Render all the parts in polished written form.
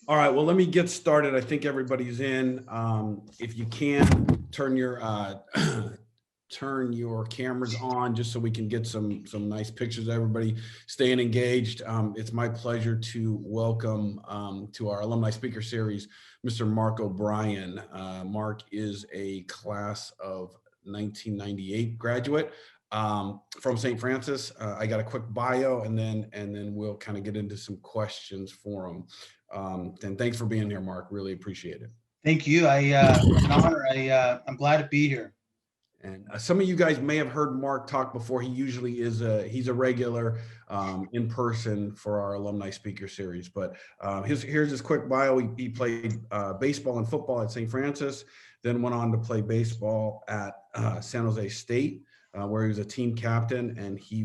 All right, well, let me get started. I think everybody's in. If you can turn your cameras on, just so we can get some nice pictures of everybody staying engaged. It's my pleasure to welcome to our alumni speaker series, Mr. Mark O'Brien. Mark is a class of 1998 graduate from St. Francis. I got a quick bio, and then we'll kind of get into some questions for him. And thanks for being here, Mark. Really appreciate it. Thank you. It's an honor. I'm glad to be here. And some of you guys may have heard Mark talk before. He usually he's a regular in person for our alumni speaker series. But here's his quick bio. He played baseball and football at St. Francis, then went on to play baseball at San Jose State, where he was a team captain, and he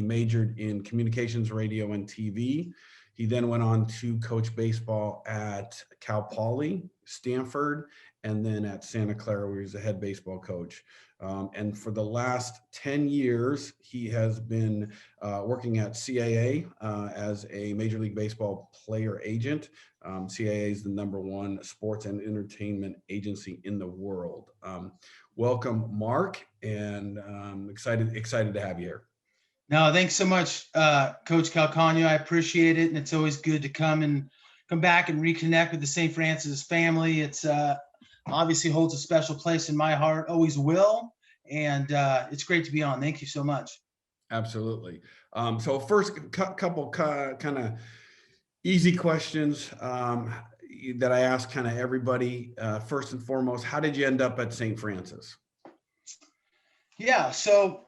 majored in communications, radio, and TV. He then went on to coach baseball at Cal Poly, Stanford, and then at Santa Clara, where he's a head baseball coach. And for the last 10 years, he has been working at CAA as a Major League Baseball player agent. CAA is the #1 sports and entertainment agency in the world. Welcome, Mark, and excited to have you here. No, thanks so much, Coach Calcagno. I appreciate it, and it's always good to come back and reconnect with the St. Francis family. It's obviously holds a special place in my heart, always will, and it's great to be on. Thank you so much. Absolutely. So first, couple kind of easy questions that I ask kind of everybody. First and foremost, how did you end up at St. Francis? Yeah, so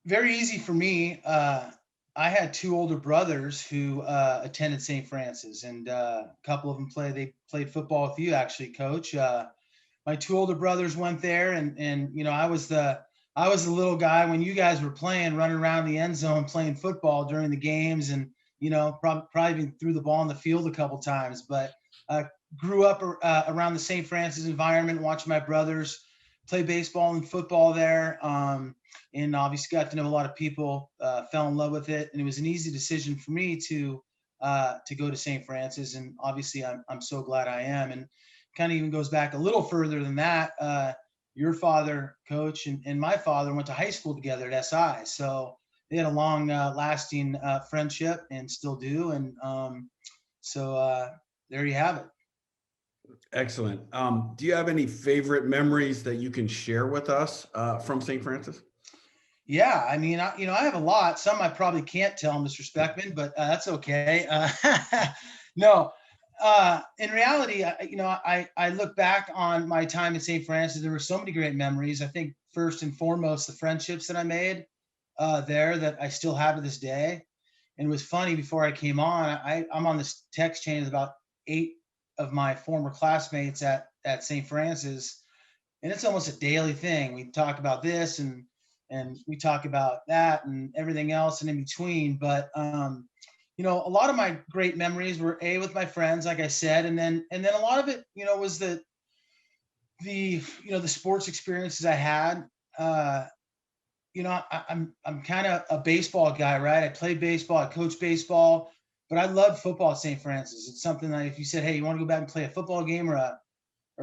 very easy for me. I had two older brothers who attended St. Francis, and a couple of them they played football with you, actually, Coach. My two older brothers went there, and I was the little guy when you guys were playing, running around the end zone playing football during the games, and probably even threw the ball in the field a couple times. But grew up around the St. Francis environment, watching my brothers play baseball and football there. And obviously got to know a lot of people, fell in love with it, and it was an easy decision for me to go to St. Francis, and obviously I'm so glad I am. And kind of even goes back a little further than that. Your father, Coach, and my father went to high school together at SI, so they had a long lasting friendship and still do. And so there you have it. Excellent. Do you have any favorite memories that you can share with us from St. Francis? Yeah, I mean, I have a lot. Some I probably can't tell, Mr. Speckman, but that's okay. No, in reality, I look back on my time in St. Francis. There were so many great memories. I think first and foremost, the friendships that I made there that I still have to this day. And it was funny, before I came on, I'm on this text chain with about 8 of my former classmates at St. Francis, and it's almost a daily thing. We talk about this, and we talk about that and everything else and in between. But a lot of my great memories were with my friends, like I said, and then a lot of it, was the sports experiences I had. I'm kind of a baseball guy, right? I played baseball, I coached baseball, but I loved football at St. Francis. It's something that if you said, "Hey, you want to go back and play a football game or a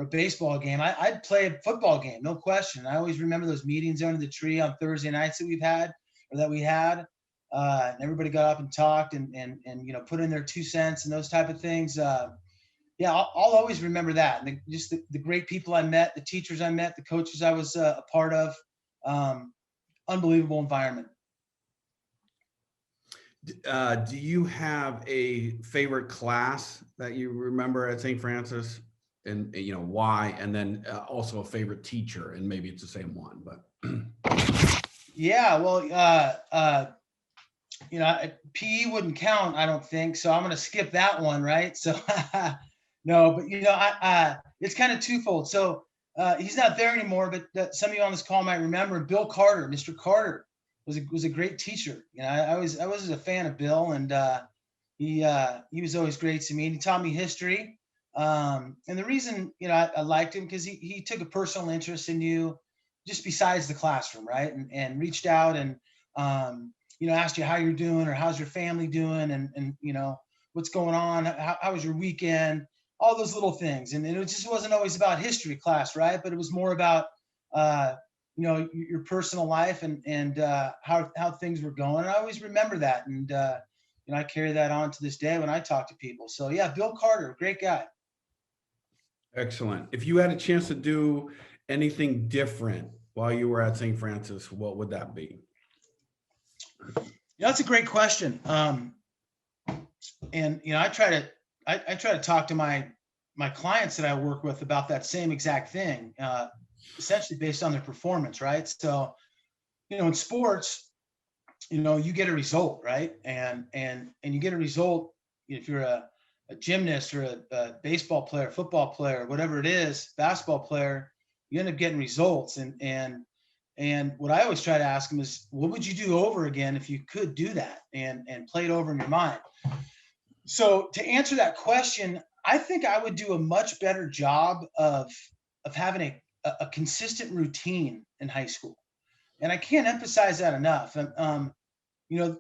baseball game," I'd play a football game, no question. I always remember those meetings under the tree on Thursday nights that we had. And everybody got up and talked and put in their 2 cents and those type of things. Yeah, I'll always remember that. And just the great people I met, the teachers I met, the coaches I was a part of. Unbelievable environment. Do you have a favorite class that you remember at St. Francis, and why? And then also a favorite teacher, and maybe it's the same one, but Yeah, well, PE wouldn't count, I don't think. So I'm going to skip that one, right? So no, but it's kind of twofold. So he's not there anymore, but some of you on this call might remember Bill Carter. Mr. Carter was a great teacher. I was a fan of Bill, and he was always great to me. And he taught me history. And the reason I liked him, because he took a personal interest in you, just besides the classroom, right? And reached out and asked you how you're doing or how's your family doing, and what's going on? How was your weekend? All those little things. And it just wasn't always about history class, right? But it was more about, your personal life and how things were going. And I always remember that. And, I carry that on to this day when I talk to people. So yeah, Bill Carter, great guy. Excellent. If you had a chance to do anything different while you were at St. Francis, what would that be? That's a great question. And I try to talk to my clients that I work with about that same exact thing, essentially based on their performance, right? So, in sports, you get a result, right? And you get a result if you're a gymnast or a baseball player, football player, whatever it is, basketball player, you end up getting results. And what I always try to ask them is, what would you do over again if you could do that and play it over in your mind? So to answer that question, I think I would do a much better job of having a consistent routine in high school. And I can't emphasize that enough. You know,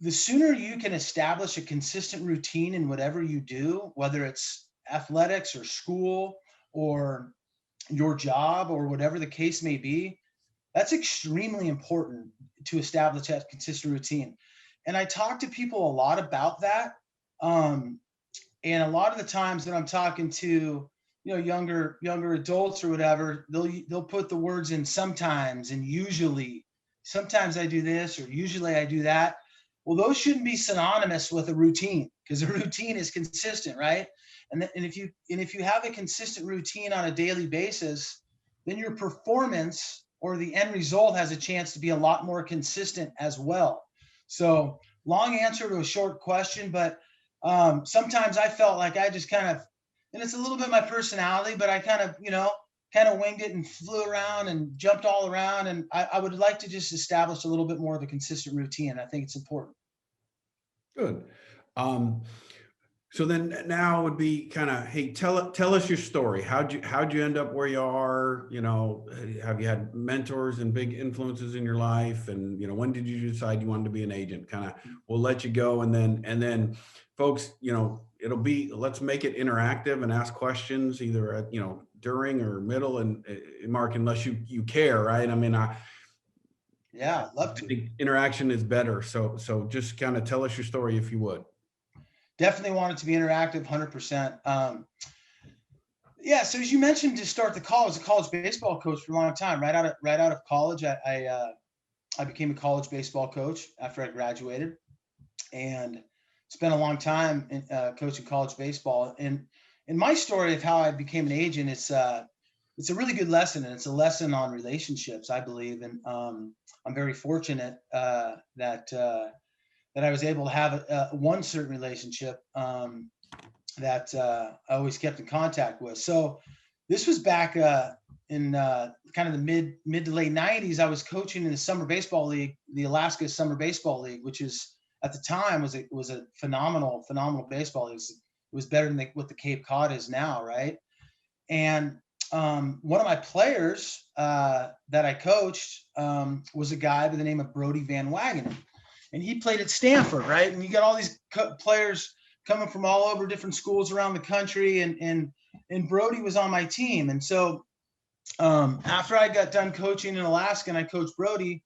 the sooner you can establish a consistent routine in whatever you do, whether it's athletics or school or your job or whatever the case may be, that's extremely important to establish that consistent routine. And I talk to people a lot about that. Um, and a lot of the times that I'm talking to, younger adults or whatever, they'll put the words in sometimes and usually. Sometimes I do this or usually I do that. Well, those shouldn't be synonymous with a routine, because a routine is consistent, right? And if you have a consistent routine on a daily basis, then your performance or the end result has a chance to be a lot more consistent as well. So, long answer to a short question, but sometimes I felt like I just kind of, and it's a little bit my personality, but I kind of winged it and flew around and jumped all around. And I would like to just establish a little bit more of a consistent routine. I think it's important. Good. Um, so then now would be kind of, hey, tell us your story. How'd you end up where you are? Have you had mentors and big influences in your life? And when did you decide you wanted to be an agent? Kind of, we'll let you go, and then, folks, it'll be, let's make it interactive and ask questions either at during or middle, and Mark, unless you care, right? I mean, Yeah, I'd love I to. think interaction is better. So just kind of tell us your story if you would. Definitely want it to be interactive, 100%. Yeah, so as you mentioned, to start I was a college baseball coach for a long time. Right out of college, I became a college baseball coach after I graduated, and spent a long time coaching college baseball. And in my story of how I became an agent, it's a really good lesson, and it's a lesson on relationships, I believe. And I'm very fortunate that I was able to have one certain relationship that I always kept in contact with. So this was back in kind of the mid to late 90s. I was coaching in the summer baseball league, the Alaska Summer Baseball League, which is at the time was a phenomenal baseball league. It was better than what the Cape Cod is now, right? And one of my players that I coached was a guy by the name of Brody Van Wagenen, and he played at Stanford, right? And you got all these players coming from all over different schools around the country, and Brody was on my team. And so after I got done coaching in Alaska and I coached Brody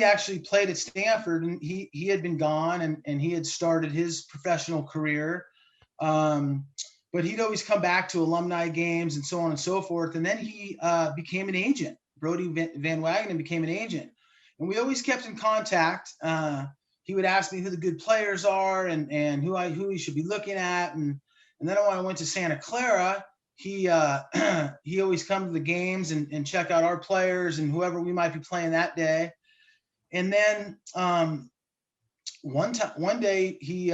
actually played at Stanford, and he had been gone, and he had started his professional career. But he'd always come back to alumni games and so on and so forth. And then he became an agent. Brody Van Wagenen became an agent. And we always kept in contact. He would ask me who the good players are and who he should be looking at. And then when I went to Santa Clara, he always come to the games and check out our players and whoever we might be playing that day. And then one day he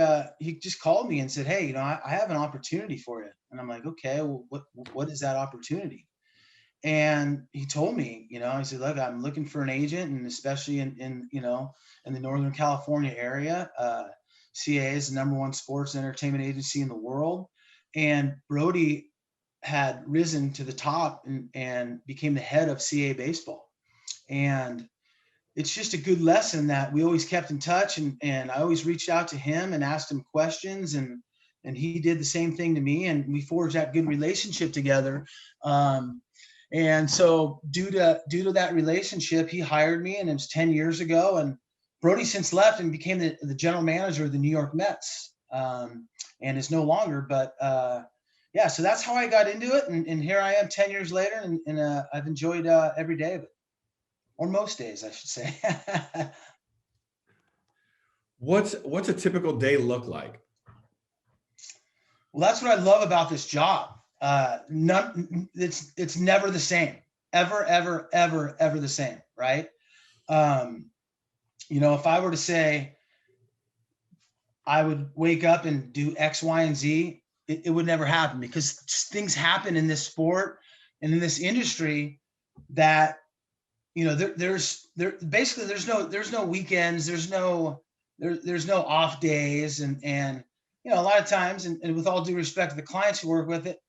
just called me and said, "Hey, I have an opportunity for you." And I'm like, "Okay, well, what is that opportunity?" And he told me, he said, "Look, I'm looking for an agent, and especially in the Northern California area. CAA is the number one sports entertainment agency in the world." And Brody had risen to the top and became the head of CAA baseball. And it's just a good lesson that we always kept in touch, and I always reached out to him and asked him questions, and he did the same thing to me, and we forged that good relationship together. And so due to that relationship, he hired me, and it was 10 years ago. And Brody since left and became the general manager of the New York Mets, and is no longer. But yeah, so that's how I got into it, and here I am 10 years later, and I've enjoyed every day of it, or most days, I should say. What's a typical day look like? Well, that's what I love about this job. It's never the same, ever, ever, ever, ever the same, right? Um, if I were to say I would wake up and do X, Y, and Z, it would never happen, because things happen in this sport and in this industry that there's no weekends, there's no off days, and a lot of times, and with all due respect to the clients who work with it,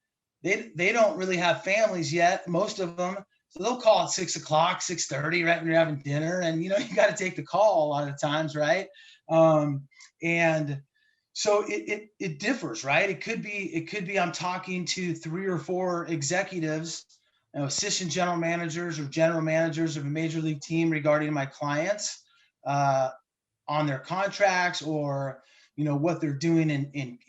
they don't really have families yet, most of them. So they'll call at 6 o'clock, 6:30, right when you're having dinner, and you got to take the call a lot of the times, right? And so it differs, right? It could be I'm talking to 3 or 4 executives, assistant general managers or general managers of a major league team regarding my clients, on their contracts, or what they're doing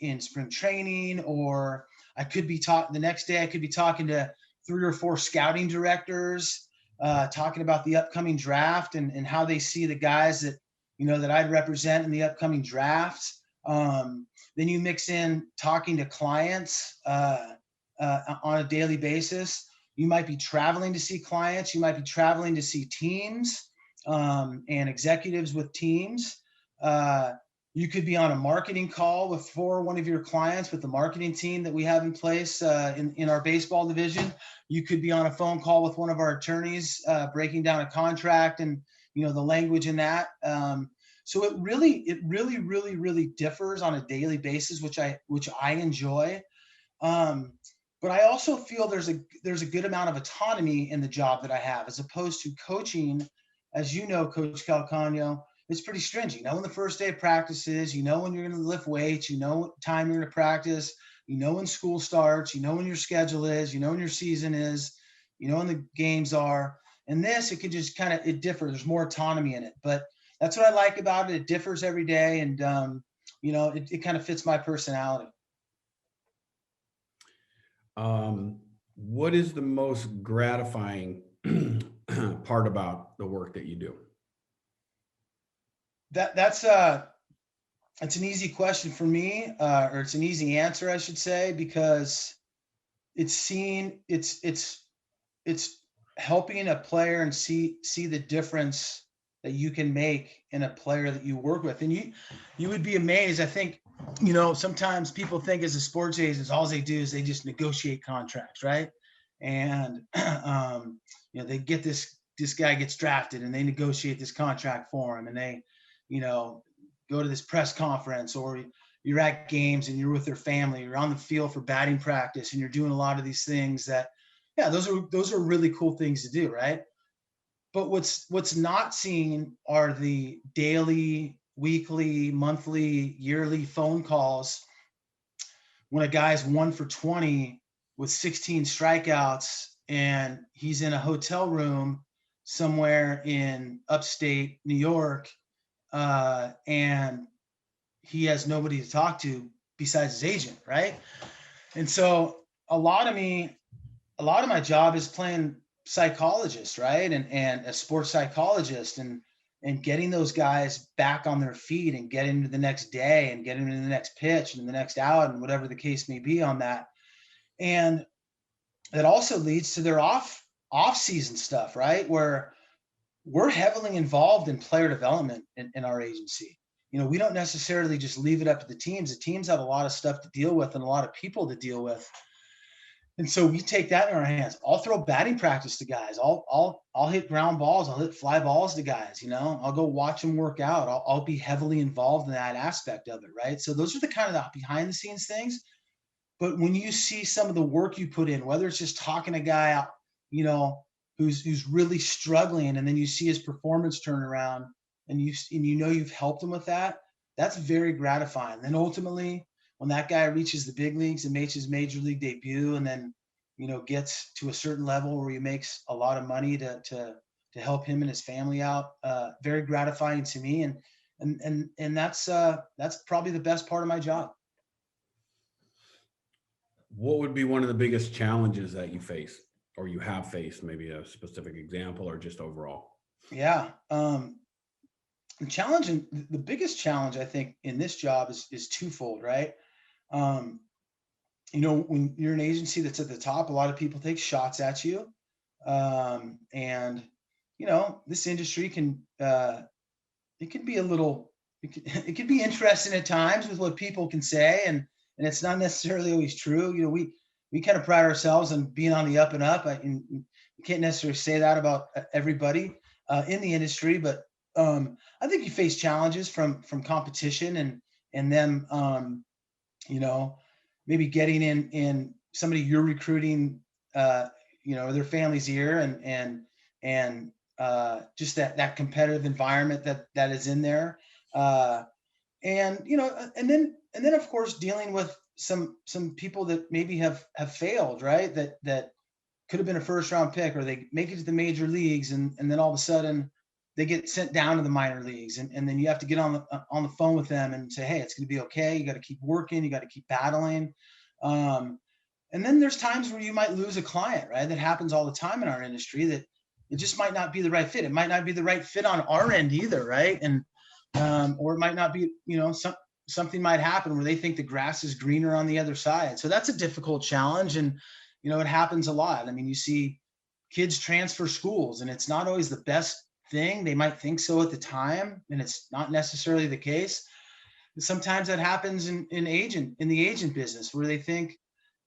in spring training. Or I could be the next day I could be talking to 3 or 4 scouting directors, talking about the upcoming draft, and how they see the guys that I'd represent in the upcoming drafts. Then you mix in talking to clients on a daily basis. You might be traveling to see clients. You might be traveling to see teams, and executives with teams. You could be on a marketing call for one of your clients with the marketing team that we have in place in our baseball division. You could be on a phone call with one of our attorneys, breaking down a contract and the language in that. So it really, really, really differs on a daily basis, which I enjoy. But I also feel there's a good amount of autonomy in the job that I have, as opposed to coaching. As you know, Coach Calcano, it's pretty stringent. When the first day of practice is, when you're going to lift weights, what time you're going to practice, when school starts, when your schedule is, when your season is, when the games are. And this, it could just it differs. There's more autonomy in it, but that's what I like about it. It differs every day, and it kind of fits my personality. What is the most gratifying part about the work that you do? That's an easy question for me, or it's an easy answer, I should say, because it's helping a player and see the difference that you can make in a player that you work with. And you would be amazed. I think, sometimes people think as a sports agent, all they do is they just negotiate contracts, right? And they get this guy gets drafted, and they negotiate this contract for him, and they go to this press conference, or you're at games and you're with their family, you're on the field for batting practice, and you're doing a lot of these things that, yeah, those are really cool things to do, right? But what's not seen are the daily, weekly, monthly, yearly phone calls when a guy's 1 for 20 with 16 strikeouts, and he's in a hotel room somewhere in upstate New York, and he has nobody to talk to besides his agent, right? And so a lot of my job is playing psychologist, right? And a sports psychologist, and getting those guys back on their feet, and getting into the next day, and getting into the next pitch and the next out, and whatever the case may be on that. And that also leads to their off season stuff, right? Where we're heavily involved in player development in our agency. We don't necessarily just leave it up to the teams. The teams have a lot of stuff to deal with and a lot of people to deal with. And so we take that in our hands. I'll throw batting practice to guys. I'll hit ground balls. I'll hit fly balls to guys. I'll go watch them work out. I'll be heavily involved in that aspect of it, right? So those are the kind of the behind the scenes things. But when you see some of the work you put in, whether it's just talking a guy out, who's really struggling, and then you see his performance turn around, and you know you've helped him with that. That's very gratifying. Then ultimately, when that guy reaches the big leagues and makes his major league debut, and then gets to a certain level where he makes a lot of money to help him and his family out, very gratifying to me, and that's probably the best part of my job. What would be one of the biggest challenges that you face or you have faced? Maybe a specific example or just overall? Yeah. The biggest challenge I think in this job is twofold, right? Um, when you're an agency that's at the top, a lot of people take shots at you. And this industry it can be a little, it can be interesting at times with what people can say, and it's not necessarily always true. We kind of pride ourselves on being on the up and up. And you can't necessarily say that about everybody in the industry, but I think you face challenges from competition, and them, you know, maybe getting in somebody you're recruiting, their family's ear, and just that competitive environment that is in there, uh, and then of course dealing with some people that maybe have failed, right? That could have been a first round pick, or they make it to the major leagues, and then all of a sudden they get sent down to the minor leagues, and then you have to get on the phone with them and say, hey, it's going to be okay. You got to keep working. You got to keep battling. Um, and then there's times where you might lose a client, right? That happens all the time in our industry, that it just might not be the right fit. It might not be the right fit on our end either, right? And or it might not be, something might happen where they think the grass is greener on the other side. So that's a difficult challenge, and it happens a lot. I mean, you see kids transfer schools, and it's not always the best thing. They might think so at the time, and it's not necessarily the case. Sometimes that happens in the agent business, where they think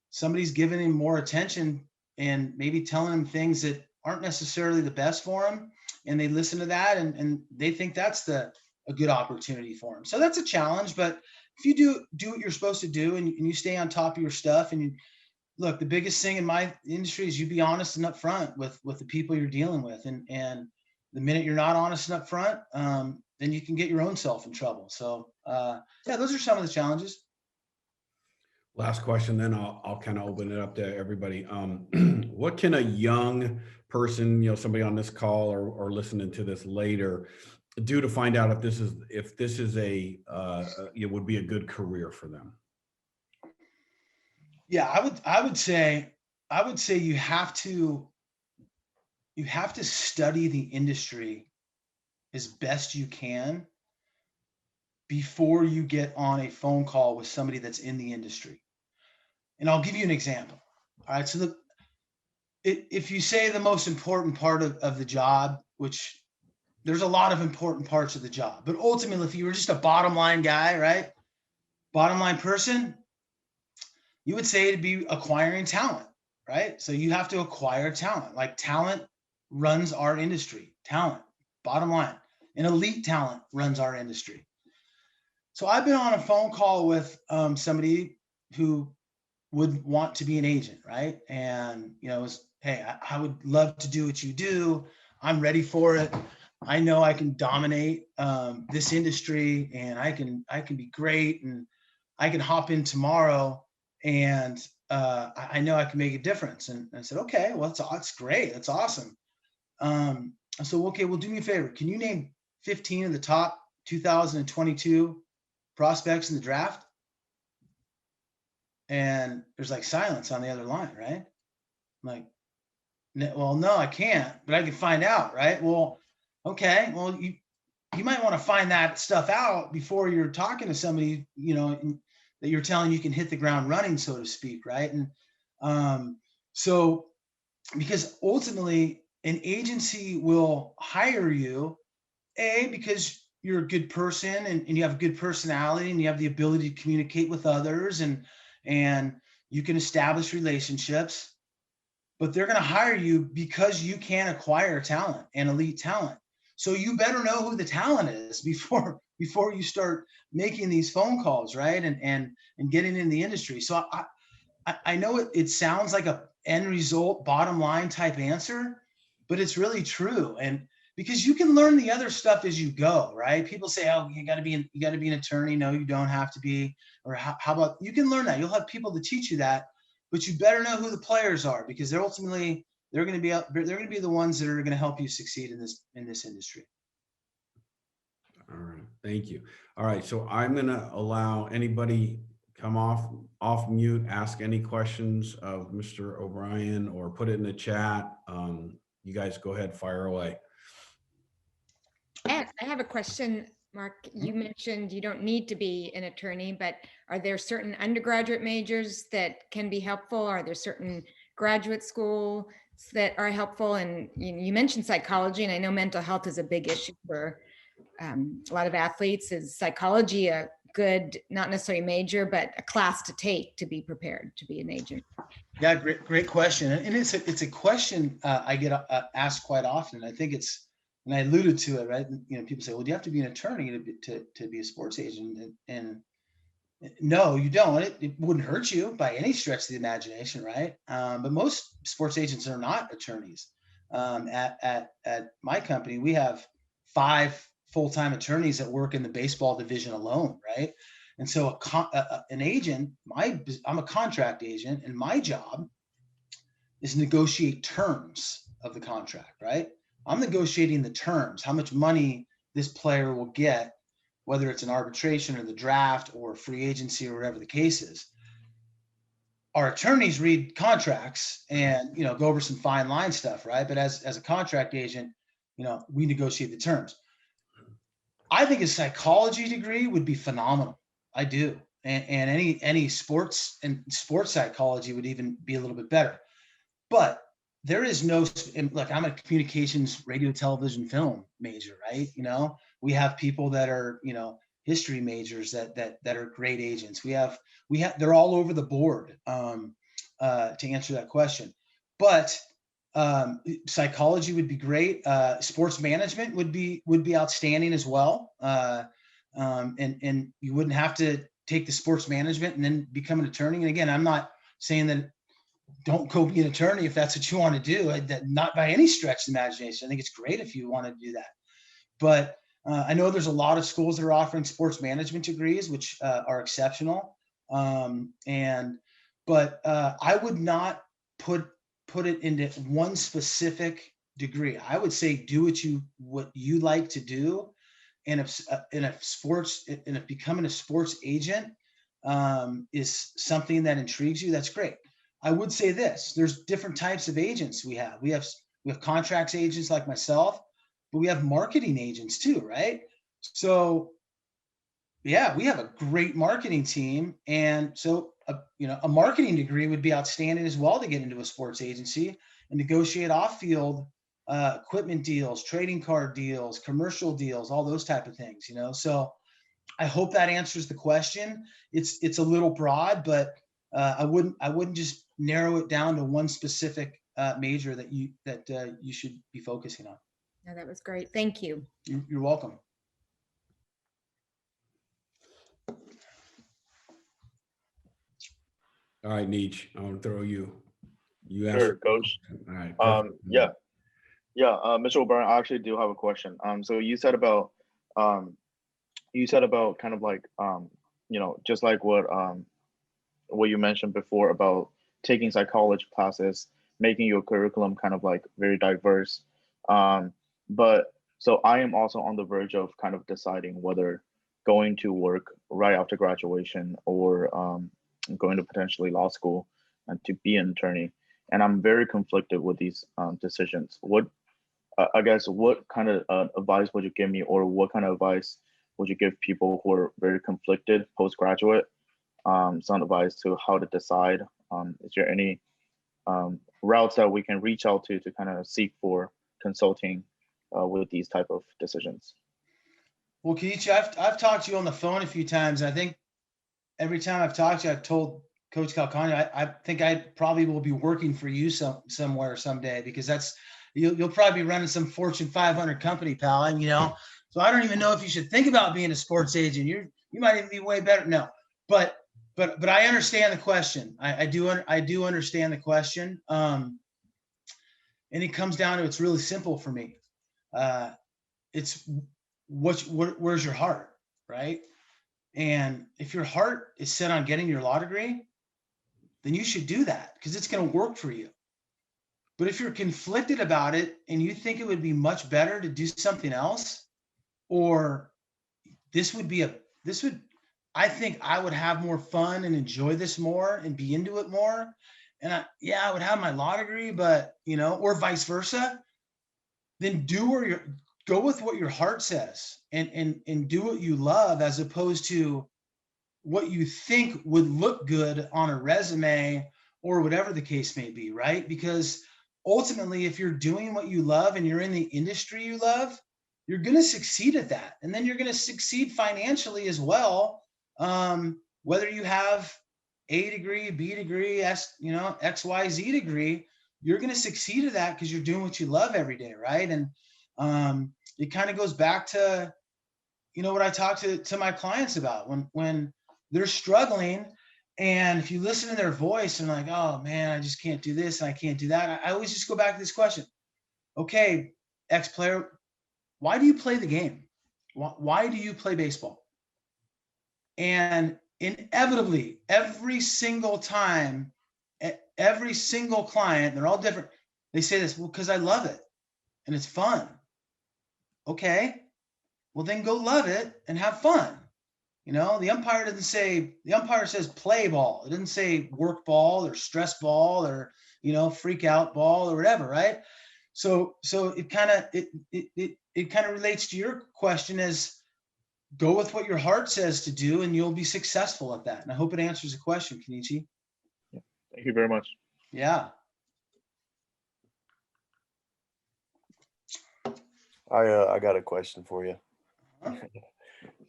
somebody's giving him more attention and maybe telling him things that aren't necessarily the best for him, and they listen to that, and they think that's a good opportunity for him. So that's a challenge. But if you do what you're supposed to do, and you stay on top of your stuff, and you look, the biggest thing in my industry is you be honest and upfront with the people you're dealing with, and the minute you're not honest and upfront, then you can get your own self in trouble. So yeah, those are some of the challenges. Last question, then I'll kind of open it up to everybody. What can a young person, somebody on this call or listening to this later, do to find out if this is it would be a good career for them? Yeah, I would say you have to study the industry as best you can before you get on a phone call with somebody that's in the industry. And I'll give you an example. All right. So if you say the most important part of the job, which there's a lot of important parts of the job, but ultimately, if you were just a bottom line guy, right? Bottom line person, you would say it'd be acquiring talent, right? So you have to acquire talent. Like, talent runs our industry. Talent, bottom line. And elite talent runs our industry. So I've been on a phone call with somebody who would want to be an agent, right? And was, hey, I would love to do what you do. I'm ready for it. I know I can dominate this industry, and I can be great, and I can hop in tomorrow, and I know I can make a difference. And I said, okay, well, that's great. That's awesome. I said, okay, well, do me a favor. Can you name 15 of the top 2022 prospects in the draft? And there's like silence on the other line, right? I'm like, well, no, I can't, but I can find out, right? Well, okay, well, you might want to find that stuff out before you're talking to somebody, that you're telling you can hit the ground running, so to speak, right? And so, because ultimately an agency will hire you, because you're a good person, and you have a good personality, and you have the ability to communicate with others, and you can establish relationships. But they're going to hire you because you can acquire talent and elite talent. So you better know who the talent is before you start making these phone calls, right? And getting in the industry. So I know it sounds like a end result, bottom line type answer, but it's really true. And because you can learn the other stuff as you go, right? People say, oh, you got to be an attorney. No, you don't have to be. Or how about, you can learn that. You'll have people to teach you that, but you better know who the players are, because they're ultimately, they're going to be the ones that are going to help you succeed in this industry. All right, thank you. All right, so I'm going to allow anybody come off mute, ask any questions of Mr. O'Brien, or put it in the chat. You guys go ahead, fire away. I have a question, Mark. You mentioned you don't need to be an attorney, but are there certain undergraduate majors that can be helpful? Are there certain graduate schools that are helpful? And you mentioned psychology, and I know mental health is a big issue for a lot of athletes. Is psychology a good, not necessarily major, but a class to take to be prepared to be an agent? Yeah, great question. And it's a question I get asked quite often. I think and I alluded to it, right? People say, well, do you have to be an attorney to be a sports agent? And no, you don't. It wouldn't hurt you by any stretch of the imagination, right? But most sports agents are not attorneys. At my company, we have 5 full-time attorneys that work in the baseball division alone, right? And so an agent, I'm a contract agent, and my job is negotiate terms of the contract, right? I'm negotiating the terms, how much money this player will get, whether it's an arbitration or the draft or free agency or whatever the case is. Our attorneys read contracts and, go over some fine line stuff, right? But as a contract agent, we negotiate the terms. I think a psychology degree would be phenomenal. I do. And any sports psychology would even be a little bit better. But there is no, look, I'm a communications, radio, television, film major, right? We have people that are, history majors that are great agents. We have, they're all over the board to answer that question. But psychology would be great. Sports management would be outstanding as well. And you wouldn't have to take the sports management and then become an attorney. And again, I'm not saying that don't go be an attorney if that's what you want to do. Not by any stretch of the imagination. I think it's great if you want to do that. But I know there's a lot of schools that are offering sports management degrees, which are exceptional. But I would not put it into one specific degree. I would say do what you like to do, and if becoming a sports agent is something that intrigues you, that's great. I would say this: there's different types of agents we have. We have contracts agents like myself, but we have marketing agents too, right? So yeah, we have a great marketing team. And so, a marketing degree would be outstanding as well to get into a sports agency and negotiate off-field equipment deals, trading card deals, commercial deals, all those type of things, So I hope that answers the question. It's a little broad, but I wouldn't just narrow it down to one specific major that you should be focusing on. No, that was great. Thank you. You're welcome. All right, Nietzsche, I want to throw you. You asked. Sure, Coach. All right. Yeah. Mr. O'Brien, I actually do have a question. So you said about kind of like just like what you mentioned before about taking psychology classes, making your curriculum kind of like very diverse. But so I am also on the verge of kind of deciding whether going to work right after graduation or going to potentially law school and to be an attorney. And I'm very conflicted with these decisions. What kind of advice would you give me, or what kind of advice would you give people who are very conflicted postgraduate? Some advice to how to decide. Is there any routes that we can reach out to kind of seek for consulting with these type of decisions? Well, Keith, I've talked to you on the phone a few times. I think every time I've talked to you, I've told Coach Calcani, I think I probably will be working for you somewhere someday, because you'll probably be running some Fortune 500 company, pal. And so I don't even know if you should think about being a sports agent. You might even be way better. No, but I understand the question. I do understand the question. And it comes down to, it's really simple for me. It's where's your heart, right? And if your heart is set on getting your law degree, then you should do that because it's going to work for you. But if you're conflicted about it and you think it would be much better to do something else, or I think I would have more fun and enjoy this more and be into it more. And I would have my law degree, but or vice versa, then go with what your heart says and do what you love, as opposed to what you think would look good on a resume or whatever the case may be, right? Because ultimately, if you're doing what you love and you're in the industry you love, you're going to succeed at that. And then you're going to succeed financially as well. Whether you have A degree, B degree, XYZ degree, you're going to succeed at that because you're doing what you love every day, right? And it kind of goes back to, what I talk to my clients about when they're struggling. And if you listen to their voice and like, oh man, I just can't do this and I can't do that. I always just go back to this question. Okay, ex-player, why do you play the game? Why do you play baseball? And inevitably, every single time, every single client, they're all different. They say this, well, because I love it and it's fun. Okay, well then go love it and have fun. The umpire says play ball. It doesn't say work ball or stress ball or, freak out ball or whatever. Right. So it kind of relates to your question as go with what your heart says to do and you'll be successful at that. And I hope it answers the question, Kenichi. Thank you very much. Yeah. I got a question for you. Huh?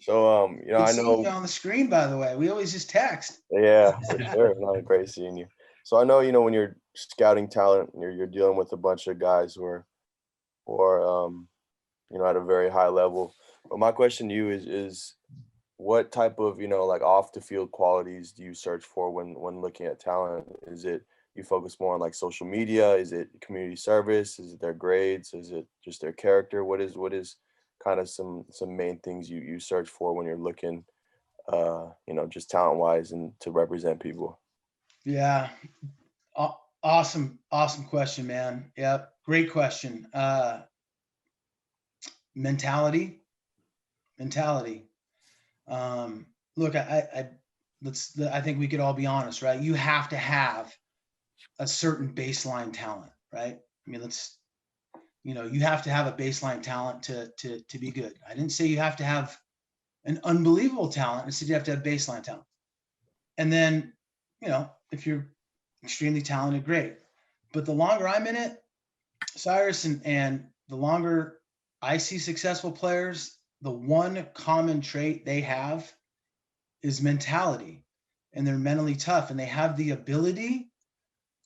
So, Good I seeing know, you on the screen, by the way. We always just text. yeah, for sure. No, great seeing you. So I know, when you're scouting talent, you're dealing with a bunch of guys who are at a very high level. But my question to you is what type of, like off the field qualities do you search for when looking at talent? Is it you focus more on like social media? Is it community service? Is it their grades? Is it just their character? What is kind of some main things you search for when you're looking, just talent wise and to represent people? Yeah. Awesome question, man. Yep. Great question. Mentality. Look, I think we could all be honest, right? You have to have a certain baseline talent, right? I mean, you have to have a baseline talent to be good. I didn't say you have to have an unbelievable talent. I said you have to have baseline talent. And then, if you're extremely talented, great. But the longer I'm in it, Cyrus, and the longer I see successful players, the one common trait they have is mentality, and they're mentally tough, and they have the ability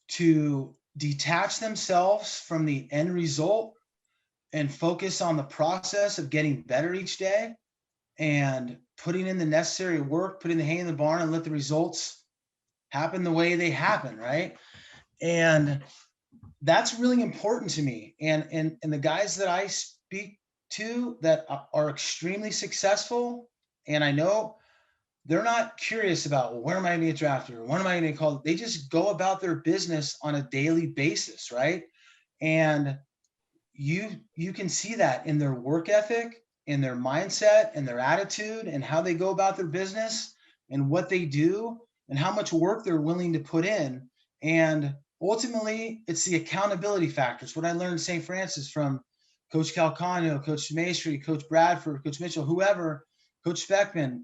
to detach themselves from the end result and focus on the process of getting better each day and putting in the necessary work, putting the hay in the barn, and let the results happen the way they happen, right? And that's really important to me. And the guys that I speak to that are extremely successful, and I know they're not curious about, well, where am I going to get drafted or when am I going to get called? They just go about their business on a daily basis, right? And you can see that in their work ethic, in their mindset, and their attitude, and how they go about their business, and what they do, and how much work they're willing to put in. And ultimately, it's the accountability factors. What I learned in St. Francis from Coach Calcano, Coach Maestri, Coach Bradford, Coach Mitchell, whoever, Coach Speckman,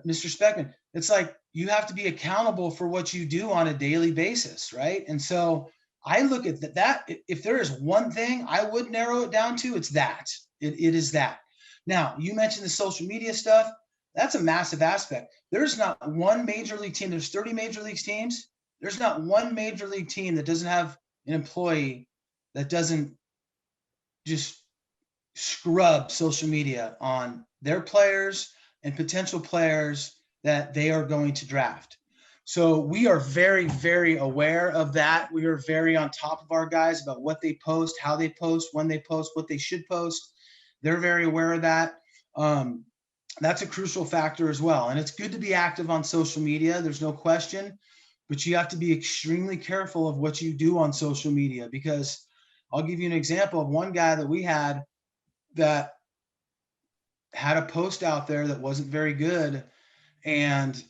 Mr. Speckman, it's like you have to be accountable for what you do on a daily basis, right? And so I look at that. If there is one thing I would narrow it down to, it's that. It is that. Now, you mentioned the social media stuff. That's a massive aspect. There's not one major league team. There's 30 major league teams. There's not one major league team that doesn't have an employee that doesn't just scrub social media on their players and potential players that they are going to draft. So we are very, very aware of that. We are very on top of our guys about what they post, how they post, when they post, what they should post. They're very aware of that. That's a crucial factor as well. And it's good to be active on social media. There's no question, but you have to be extremely careful of what you do on social media, because I'll give you an example of one guy that we had that had a post out there that wasn't very good, and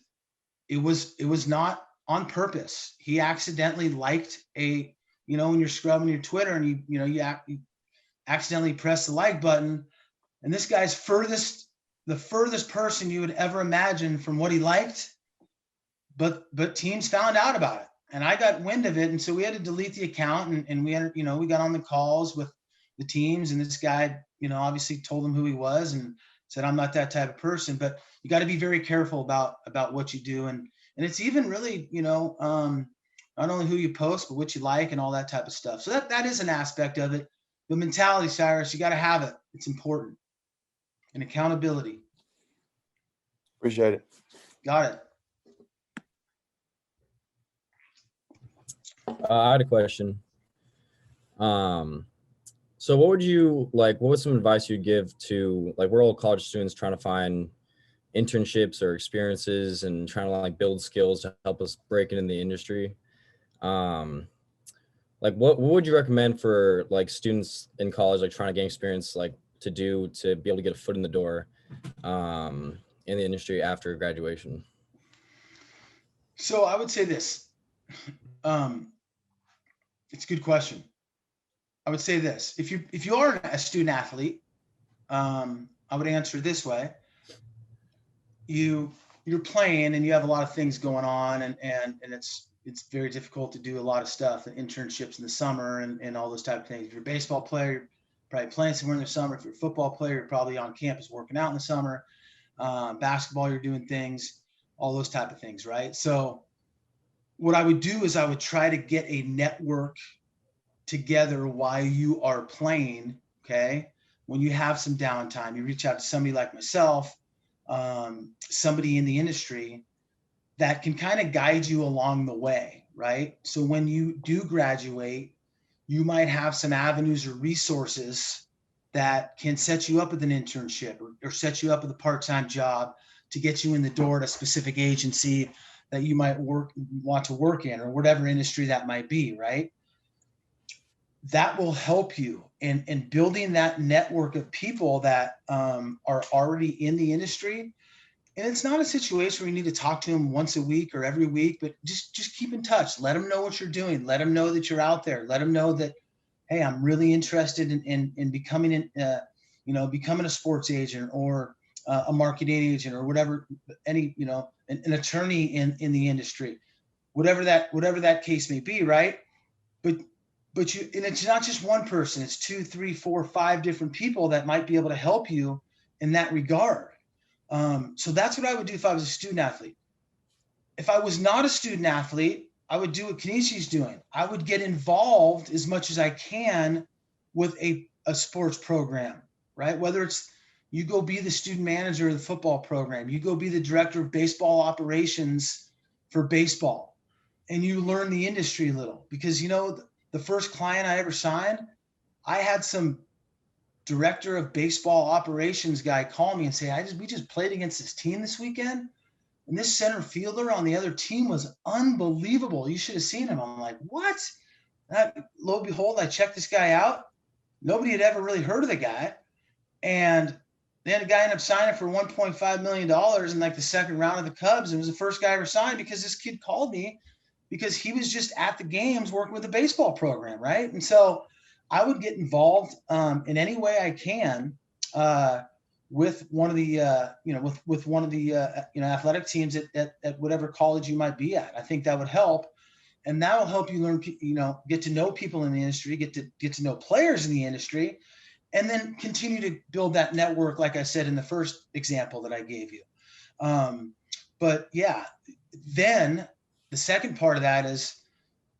it was not on purpose. He accidentally liked a, when you're scrubbing your Twitter and you accidentally press the like button, and this guy's the furthest person you would ever imagine from what he liked, but teams found out about it, and I got wind of it, and so we had to delete the account, and we had, we got on the calls with the teams, and this guy, obviously told them who he was and said, I'm not that type of person. But you got to be very careful about what you do, and it's even really, not only who you post, but what you like and all that type of stuff. So that is an aspect of it. The mentality, Cyrus, you got to have it. It's important. And accountability. Appreciate it. Got it. I had a question. So what was some advice you'd give to, we're all college students trying to find internships or experiences and trying to build skills to help us break into the industry. What would you recommend for students in college, trying to gain experience, to do to be able to get a foot in the door in the industry after graduation? So I would say this. It's a good question. I would say this. If you are a student athlete, I would answer this way. You're playing and you have a lot of things going on, and it's very difficult to do a lot of stuff, and internships in the summer and all those type of things. If you're a baseball player, you're probably playing somewhere in the summer. If you're a football player, you're probably on campus working out in the summer. Basketball, you're doing things, all those type of things, right? So what I would do is I would try to get a network together while you are playing. Okay. When you have some downtime, you reach out to somebody like myself, somebody in the industry that can kind of guide you along the way. Right. So when you do graduate, you might have some avenues or resources that can set you up with an internship or set you up with a part-time job to get you in the door at a specific agency that you might want to work in, or whatever industry that might be, right? That will help you in building that network of people that are already in the industry. And it's not a situation where you need to talk to them once a week or every week, but just keep in touch. Let them know what you're doing. Let them know that you're out there. Let them know that, hey, I'm really interested in becoming becoming a sports agent or a marketing agent or whatever, an attorney in the industry, whatever that case may be, right? But and it's not just one person, it's 2, 3, 4, 5 different people that might be able to help you in that regard. So that's what I would do if I was a student athlete. If I was not a student athlete, I would do what Keneshi's doing. I would get involved as much as I can with a sports program, right? Whether it's you go be the student manager of the football program, you go be the director of baseball operations for baseball, and you learn the industry a little. Because, the first client I ever signed, I had some director of baseball operations guy call me and say, we just played against this team this weekend, and this center fielder on the other team was unbelievable. You should have seen him. I'm like, what? Lo and behold, I checked this guy out. Nobody had ever really heard of the guy. And then the guy ended up signing for $1.5 million in the second round of the Cubs. It was the first guy I ever signed because this kid called me because he was just at the games working with the baseball program, right? And so I would get involved in any way I can with one of the with one of the athletic teams at whatever college you might be at. I think that would help, and that will help you learn, get to know people in the industry, get to know players in the industry, and then continue to build that network, like I said in the first example that I gave you. But yeah, then the second part of that is,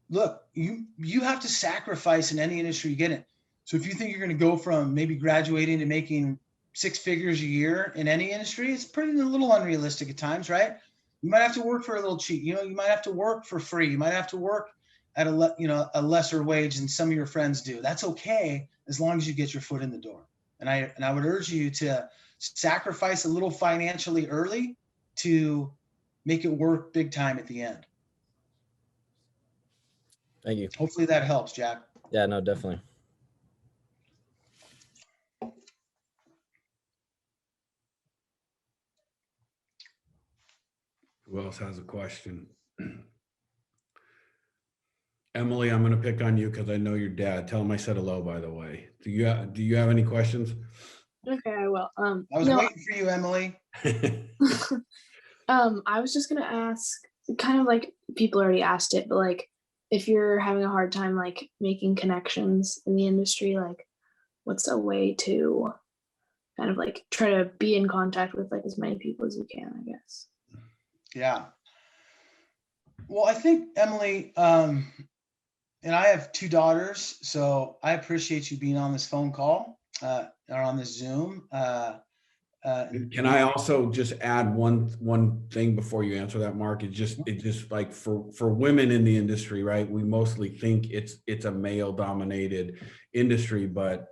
look, you have to sacrifice in any industry you get in. So if you think you're going to go from maybe graduating to making 6 figures a year in any industry, it's a little unrealistic at times, right? You might have to work for a little cheap. You might have to work for free. You might have to work at a lesser wage than some of your friends do. That's okay as long as you get your foot in the door. And I would urge you to sacrifice a little financially early to make it work big time at the end. Thank you. Hopefully that helps, Jack. Yeah, no, definitely. Who else has a question? Emily, I'm going to pick on you because I know your dad. Tell him I said hello, by the way. Do you have any questions? Okay, I will. I was no, waiting for you, Emily. I was just gonna ask, kind of like people already asked it, but like if you're having a hard time like making connections in the industry, like what's a way to kind of like try to be in contact with like as many people as you can, I guess. Yeah. Well, I think Emily, and I have 2 daughters, so I appreciate you being on this phone call or on this Zoom. Can I also just add one thing before you answer that, Mark? It just like for women in the industry, right? We mostly think it's a male dominated industry, but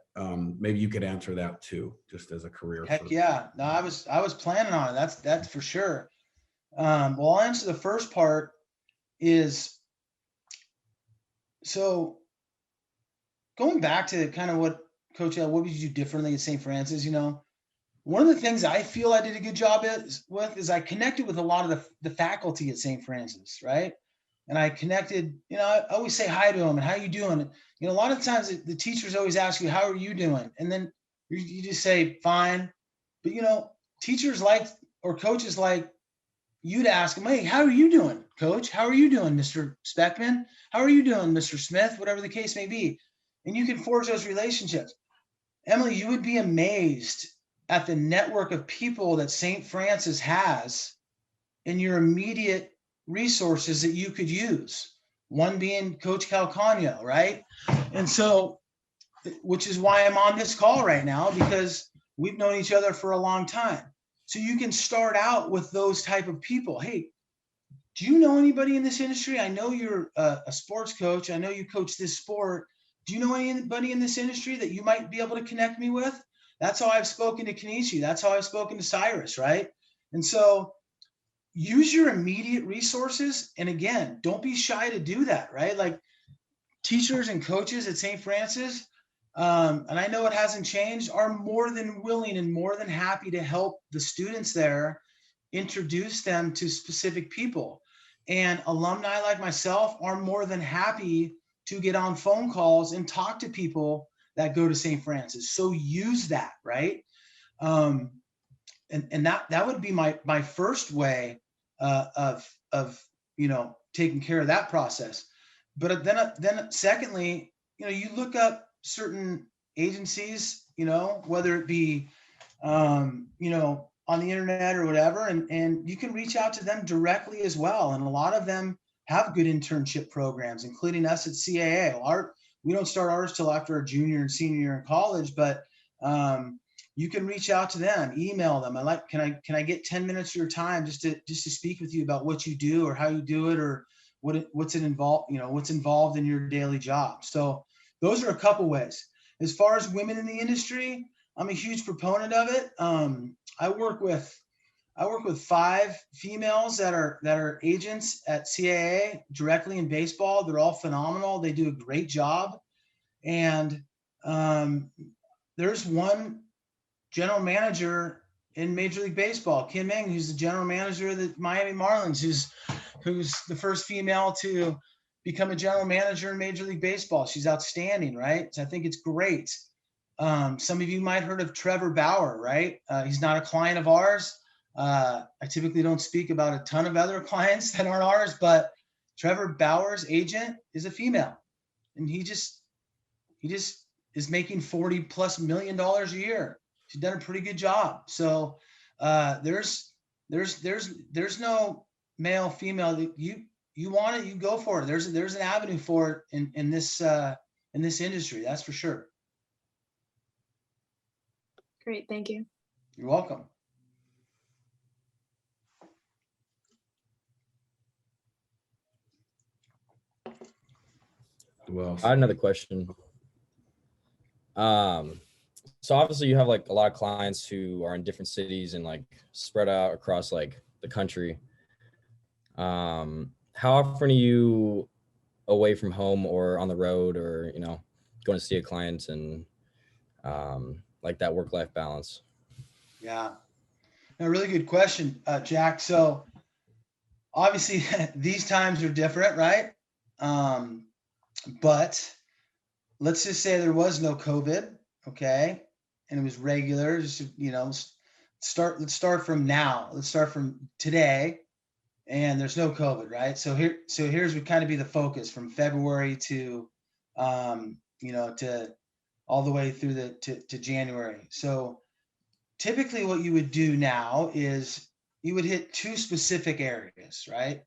maybe you could answer that too, just as a career. Heck yeah. No, I was planning on it. That's for sure. Well, I'll answer the first part is, so going back to kind of what Coach L, what would you do differently at St. Francis? One of the things I feel I did a good job is I connected with a lot of the faculty at St. Francis, right? And I connected, I always say hi to them and how you doing? A lot of times the teachers always ask you, how are you doing? And then you just say, fine. But, teachers like, or coaches like you to ask them, hey, how are you doing, Coach? How are you doing, Mr. Speckman? How are you doing, Mr. Smith? Whatever the case may be. And you can forge those relationships. Emily, you would be amazed at the network of people that St. Francis has in your immediate resources that you could use. One being Coach Calcagno, right? And so, which is why I'm on this call right now, because we've known each other for a long time. So you can start out with those type of people. Hey, do you know anybody in this industry? I know you're a sports coach. I know you coach this sport. Do you know anybody in this industry that you might be able to connect me with? That's how I've spoken to Kenichi. That's how I've spoken to Cyrus, right? And so use your immediate resources. And again, don't be shy to do that, right? Like teachers and coaches at St. Francis, and I know it hasn't changed, are more than willing and more than happy to help the students there, introduce them to specific people. And alumni like myself are more than happy to get on phone calls and talk to people that go to St. Francis. So use that, right? And that would be my first way of taking care of that process. But then secondly, you look up certain agencies, whether it be on the internet or whatever, and you can reach out to them directly as well. And a lot of them have good internship programs, including us at CAA. We don't start ours till after our junior and senior year in college, but you can reach out to them, email them. Can I get 10 minutes of your time just to speak with you about what you do or how you do it, or what's involved in your daily job. So those are a couple ways. As far as women in the industry, I'm a huge proponent of it. I work with 5 females that are agents at CAA directly in baseball. They're all phenomenal. They do a great job. And there's one general manager in Major League Baseball, Kim Ng, who's the general manager of the Miami Marlins, who's the first female to become a general manager in Major League Baseball. She's outstanding, right? So I think it's great. Some of you might have heard of Trevor Bauer, right? He's not a client of ours. I typically don't speak about a ton of other clients that aren't ours, but Trevor Bauer's agent is a female, and he just is making $40+ million a year. She's done a pretty good job. So there's no male, female. You want it, you go for it. There's an avenue for it in this industry. That's for sure. Great, thank you. You're welcome. Well, I had another question. So obviously you have like a lot of clients who are in different cities and like spread out across like the country. How often are you away from home or on the road, or going to see a client, and like that work-life balance? Yeah, a really good question, Jack. So obviously these times are different, right? But let's just say there was no COVID, okay, and it was regular. Just let's start from now. Let's start from today, and there's no COVID, right? Here's what kind of be the focus from February to, to all the way through to January. So typically, what you would do now is you would hit two specific areas, right?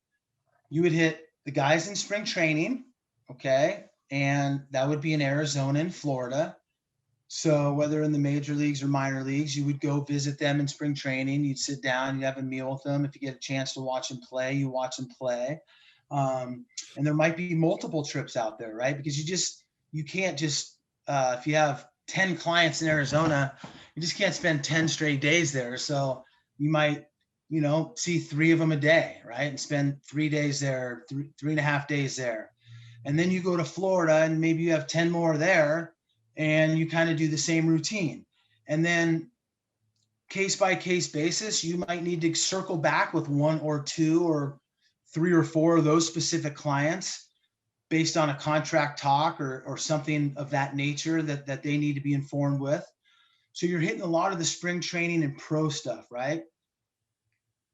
You would hit the guys in spring training, okay, and that would be in Arizona and Florida. So whether in the major leagues or minor leagues, you would go visit them in spring training. You'd sit down, you'd have a meal with them. If you get a chance to watch them play, you watch them play. And there might be multiple trips out there, right? Because you can't just, if you have 10 clients in Arizona, you just can't spend 10 straight days there. So you might, see 3 of them a day, right? And spend 3 days there, 3.5 days there. And then you go to Florida and maybe you have 10 more there, and you kind of do the same routine. And then case by case basis, you might need to circle back with 1 or 2 or 3 or 4 of those specific clients based on a contract talk or something of that nature that they need to be informed with. So you're hitting a lot of the spring training and pro stuff, right?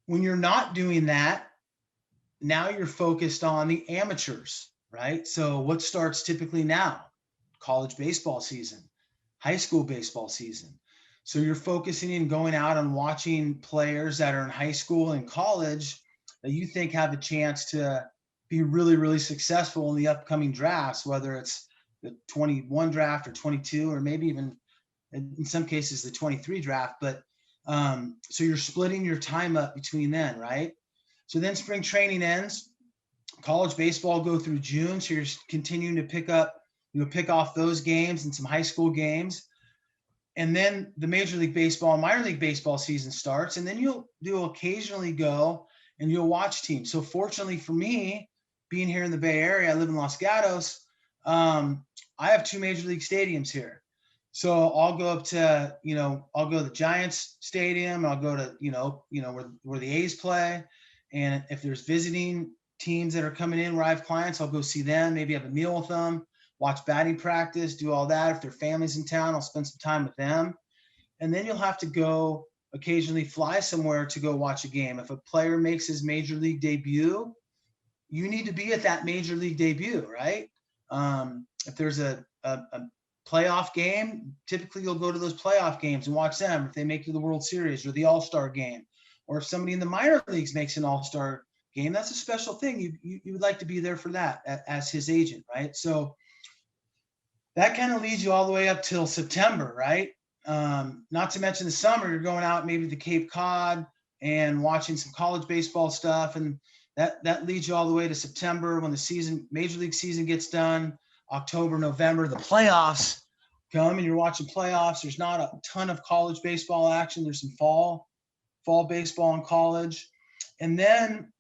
When you're not doing that, now you're focused on the amateurs, right? So what starts typically now? College baseball season, high school baseball season. So you're focusing and going out and watching players that are in high school and college that you think have a chance to be really, really successful in the upcoming drafts, whether it's the 21 draft or 22, or maybe even in some cases the 23 draft. But so you're splitting your time up between then, right? So then spring training ends, college baseball go through June. So you're continuing to pick off those games and some high school games. And then the Major League Baseball and minor league baseball season starts. And then you'll occasionally go and you'll watch teams. So fortunately for me, being here in the Bay Area, I live in Los Gatos. I have 2 major league stadiums here. So I'll go up to, I'll go to the Giants stadium. I'll go to, where the A's play. And if there's visiting teams that are coming in where I have clients, I'll go see them, maybe have a meal with them, watch batting practice, do all that. If their family's in town, I'll spend some time with them. And then you'll have to go occasionally fly somewhere to go watch a game. If a player makes his major league debut, you need to be at that major league debut, right? If there's a playoff game, typically you'll go to those playoff games and watch them if they make it to the World Series or the All-Star game. Or if somebody in the minor leagues makes an All-Star game, that's a special thing. You would like to be there for that as his agent, right? So that kind of leads you all the way up till September, right? Not to mention the summer, you're going out maybe to Cape Cod and watching some college baseball stuff. And that leads you all the way to September when the major league season gets done. October, November, the playoffs come and you're watching playoffs. There's not a ton of college baseball action. There's some fall baseball in college. And then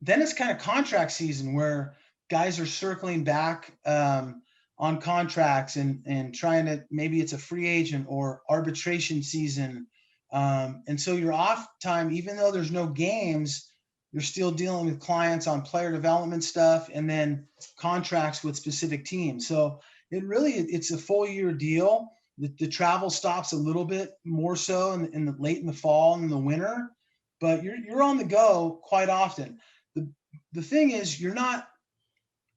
it's kind of contract season where guys are circling back on contracts and trying to, maybe it's a free agent or arbitration season. And so your off time, even though there's no games, you're still dealing with clients on player development stuff and then contracts with specific teams. So it's a full year deal. The travel stops a little bit more so in the late in the fall and in the winter, but you're on the go quite often. The thing is, you're not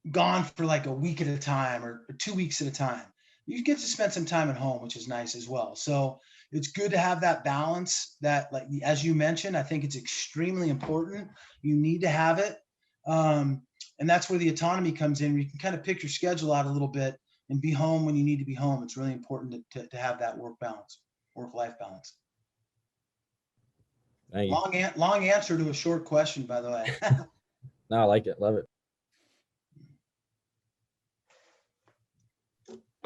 gone for like a week at a time or 2 weeks at a time. You get to spend some time at home, which is nice as well. So it's good to have that balance that, like, as you mentioned, I think it's extremely important. You need to have it. And that's where the autonomy comes in, where you can kind of pick your schedule out a little bit and be home when you need to be home. It's really important to have that work-life balance. Thank you. Long answer to a short question, by the way. No, I like it. Love it.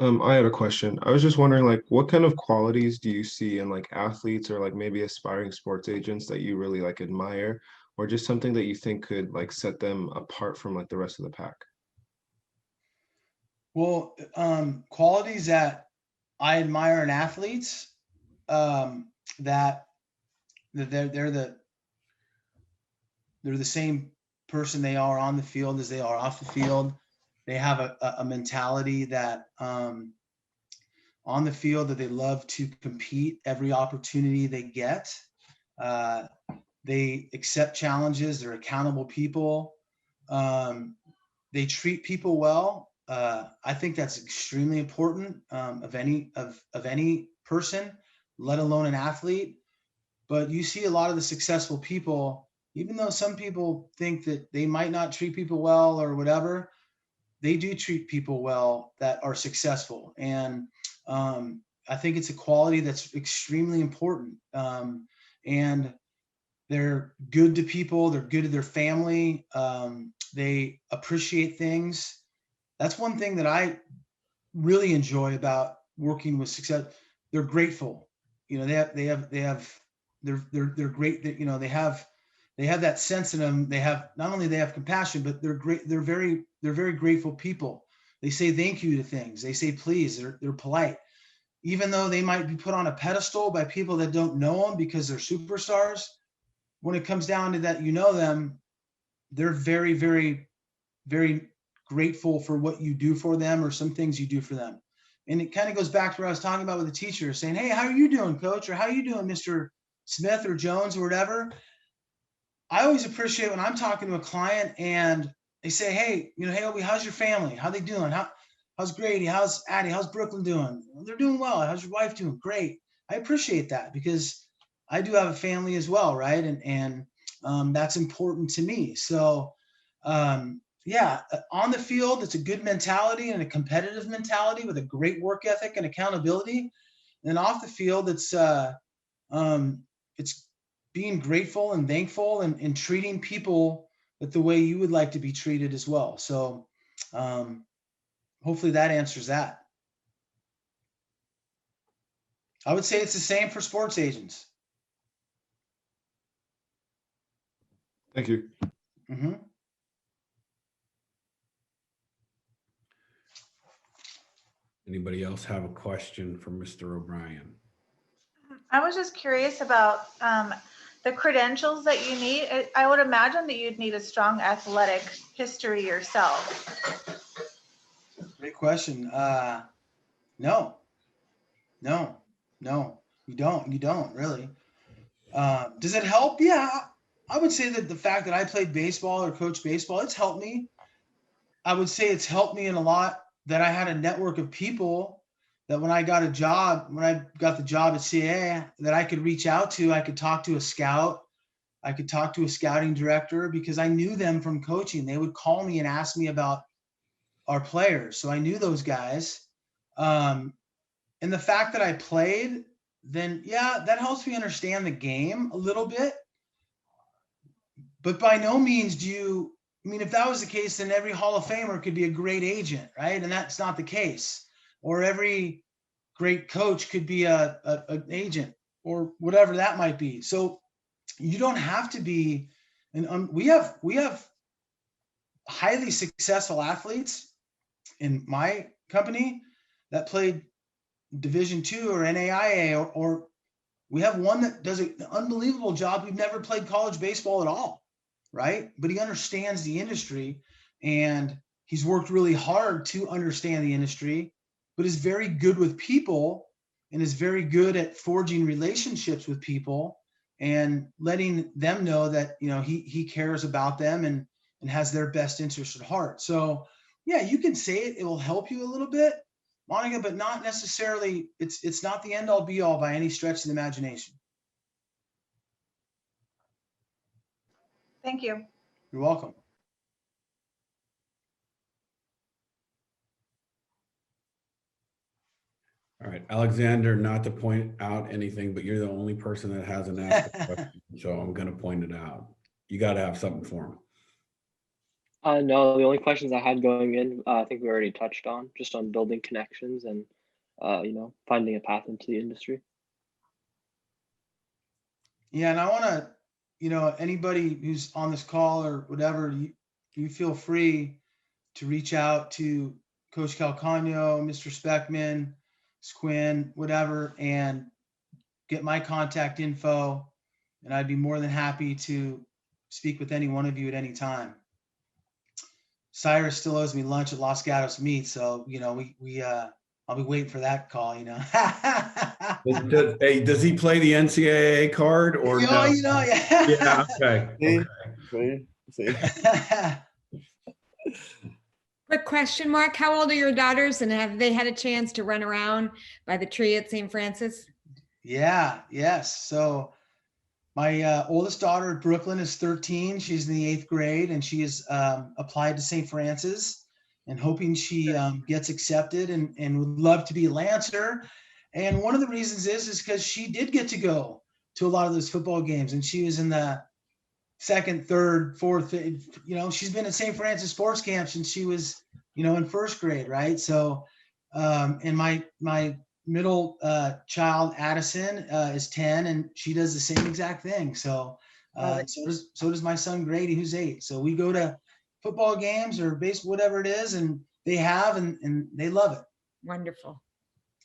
I had a question. I was just wondering, like, what kind of qualities do you see in like athletes or like maybe aspiring sports agents that you really like admire, or just something that you think could like set them apart from like the rest of the pack? Well, qualities that I admire in athletes, that they're the same person they are on the field as they are off the field. They have a mentality that on the field that they love to compete every opportunity they get. Uh, they accept challenges. They're accountable people. They treat people well. I think that's extremely important of any person, let alone an athlete. But you see a lot of the successful people, even though some people think that they might not treat people well or whatever, they do treat people well that are successful. And I think it's a quality that's extremely important. And they're good to people. They're good to their family. They appreciate things. That's one thing that I really enjoy about working with success. They're grateful. You know, they're great. That, you know, they have that sense in them. They have, not only they have compassion, but they're great. They're very grateful people. They say thank you to things. They say please. They're polite, even though they might be put on a pedestal by people that don't know them because they're superstars. When it comes down to that, you know them, they're very, very, very grateful for what you do for them or some things you do for them. And it kind of goes back to what I was talking about with the teacher saying, hey, how are you doing, coach? Or how are you doing, Mr. Smith or Jones or whatever? I always appreciate when I'm talking to a client and they say, hey, you know, hey, Obi, how's your family? How they doing? How's Grady? How's Addie? How's Brooklyn doing? They're doing well. How's your wife doing? Great. I appreciate that because I do have a family as well, right? And that's important to me. So yeah, on the field, it's a good mentality and a competitive mentality with a great work ethic and accountability. And off the field, it's being grateful and thankful and treating people with the way you would like to be treated as well. So hopefully that answers that. I would say it's the same for sports agents. Thank you. Mm-hmm. Anybody else have a question for Mr. O'Brien? I was just curious about the credentials that you need. I would imagine that you'd need a strong athletic history yourself. Great question. No, you don't really. Does it help? Yeah, I would say that the fact that I played baseball or coached baseball, it's helped me. I would say it's helped me in a lot that I had a network of people that when I got the job at CAA, that I could reach out to. I could talk to a scout. I could talk to a scouting director because I knew them from coaching. They would call me and ask me about our players. So I knew those guys. And the fact that I played, then yeah, that helps me understand the game a little bit. But by no means if that was the case, then every Hall of Famer could be a great agent, right? And that's not the case. Or every great coach could be an agent or whatever that might be. So you don't have to be, and we have highly successful athletes in my company that played Division II or NAIA, or we have one that does an unbelievable job. We've never played college baseball at all, right? But he understands the industry and he's worked really hard to understand the industry, but is very good with people and is very good at forging relationships with people and letting them know that, you know, he cares about them and has their best interest at heart. So yeah, you can say it will help you a little bit, Monica, but not necessarily, it's not the end all be all by any stretch of the imagination. Thank you. You're welcome. All right, Alexander, not to point out anything, but you're the only person that hasn't asked a question, so I'm going to point it out. You got to have something for him. No, the only questions I had going in, I think we already touched on, just on building connections and, finding a path into the industry. Yeah, and I want to, anybody who's on this call or whatever, you feel free to reach out to Coach Calcano, Mr. Speckman, Squin, whatever, and get my contact info. And I'd be more than happy to speak with any one of you at any time. Cyrus still owes me lunch at Los Gatos Meat, so I'll be waiting for that call. Hey, does he play the NCAA card or no? Yeah. Yeah. Okay. See? Quick question, Mark. How old are your daughters, and have they had a chance to run around by the tree at St. Francis? Yeah. Yes. So my oldest daughter at Brooklyn is 13. She's in the 8th grade, and she has applied to St. Francis and hoping she gets accepted and would love to be a Lancer. And one of the reasons is because she did get to go to a lot of those football games, and she was in the 2nd, 3rd, 4th. She's been at St. Francis sports camp since she was, in 1st grade, right? So, and my middle child Addison is 10, and she does the same exact thing. So so does my son Grady, who's 8. So we go to football games or baseball, whatever it is, and they have and they love it. Wonderful.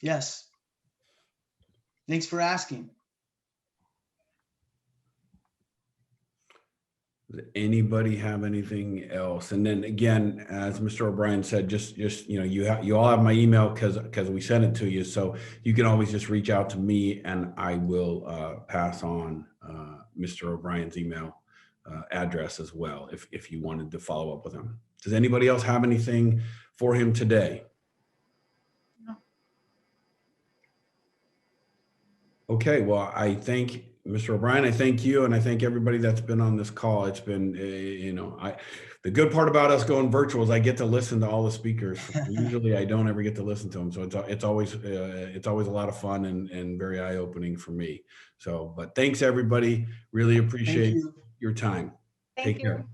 Yes. Thanks for asking. Does anybody have anything else? And then again, as Mr. O'Brien said, just you all have my email because we sent it to you, so you can always just reach out to me and I will pass on Mr. O'Brien's email address as well if you wanted to follow up with him. Does anybody else have anything for him today? No. Okay, well, I thank Mr. O'Brien. I thank you, and I thank everybody that's been on this call. It's been, the good part about us going virtual is I get to listen to all the speakers. Usually, I don't ever get to listen to them, so it's always a lot of fun and very eye opening for me. So, but thanks everybody. Really appreciate your time. Thank Take you. care.